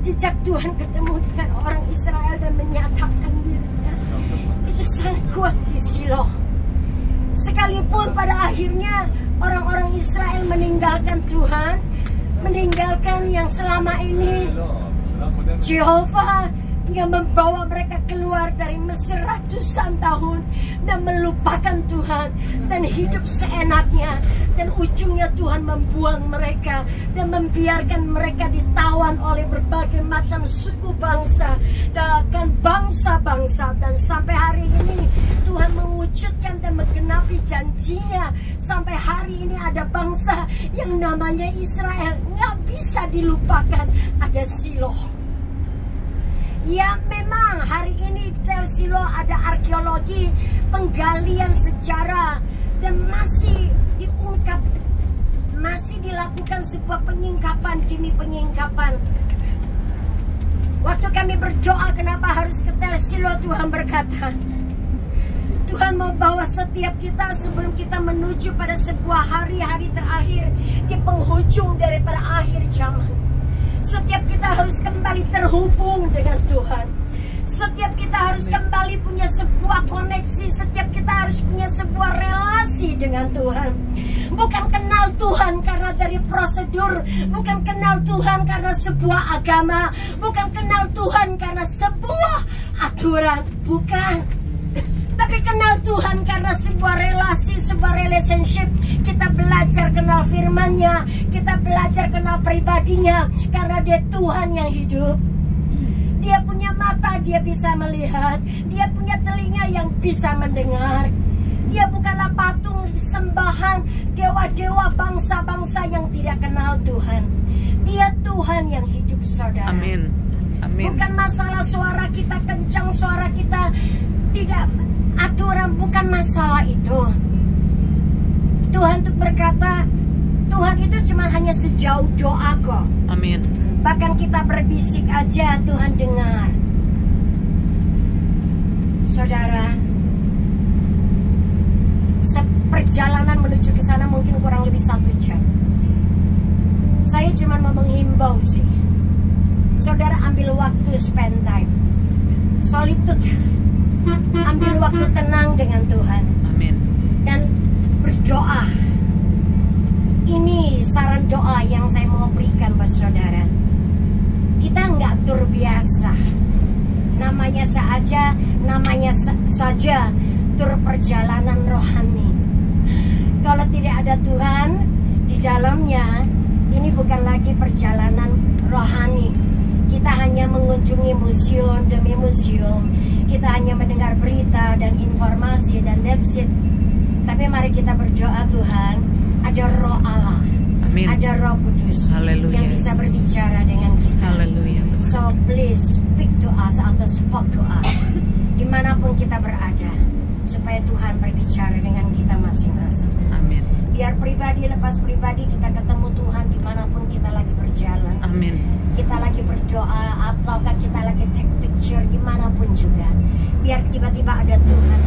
jejak Tuhan ketemu dengan orang Israel dan menyatakan dirinya. Itu sangat kuat di Silo. Sekalipun pada akhirnya orang-orang Israel meninggalkan Tuhan, meninggalkan yang selama ini Jehovah yang membawa mereka keluar dari Mesir ratusan tahun dan melupakan Tuhan dan hidup seenaknya, dan ujungnya Tuhan membuang mereka dan membiarkan mereka ditawan oleh berbagai macam suku bangsa dan bangsa-bangsa, dan sampai hari ini Tuhan mewujudkan dan menggenapi janjinya. Sampai hari ini ada bangsa yang namanya Israel, nggak bisa dilupakan. Ada Silo. Ya, memang hari ini di Tel Silo ada arkeologi, penggalian sejarah, dan masih diungkap, masih dilakukan sebuah penyingkapan demi penyingkapan. Waktu kami berdoa kenapa harus ke Tel Silo, Tuhan berkata, Tuhan mau bawa setiap kita sebelum kita menuju pada sebuah hari-hari terakhir di penghujung daripada akhir zaman. Setiap kita harus kembali terhubung dengan Tuhan. Setiap kita harus kembali punya sebuah koneksi. Setiap kita harus punya sebuah relasi dengan Tuhan. Bukan kenal Tuhan karena dari prosedur. Bukan kenal Tuhan karena sebuah agama. Bukan kenal Tuhan karena sebuah aturan. Bukan. Tapi kenal Tuhan karena sebuah relasi, sebuah relationship. Kita belajar kenal firman-Nya, kita belajar kenal pribadinya, karena Dia Tuhan yang hidup. Dia punya mata, Dia bisa melihat. Dia punya telinga yang bisa mendengar. Dia bukanlah patung sembahan dewa-dewa bangsa-bangsa yang tidak kenal Tuhan. Dia Tuhan yang hidup, saudara. Amin. Amin. Bukan masalah suara kita kencang, suara kita tidak aturan, bukan masalah itu. Tuhan tuh berkata, Tuhan itu cuma hanya sejauh doa kok. Amin. Bahkan kita berbisik aja Tuhan dengar. Saudara, perjalanan menuju ke sana mungkin kurang lebih 1 jam. Saya cuma mau menghimbau sih, saudara ambil waktu spend time, solitude. Ambil waktu tenang dengan Tuhan. Amin. Dan berdoa. Ini saran doa yang saya mau berikan buat saudara. Kita nggak tur biasa. Namanya saja tur perjalanan rohani. Kalau tidak ada Tuhan di dalamnya, ini bukan lagi perjalanan rohani. Kita hanya mengunjungi museum demi museum. Kita hanya mendengar berita dan informasi dan that's it. Tapi mari kita berdoa, Tuhan, ada Roh Allah. Amin. Ada Roh Kudus. Haleluya. Yang bisa berbicara dengan kita. Haleluya. So please speak to us atau spoke to us dimanapun kita berada, supaya Tuhan berbicara dengan kita masing-masing. Amin. Biar pribadi lepas pribadi kita ketemu Tuhan dimanapun kita lagi berjalan. Amin. Kita lagi berdoa ataukah kita lagi take picture dimanapun juga. Biar tiba-tiba ada Tuhan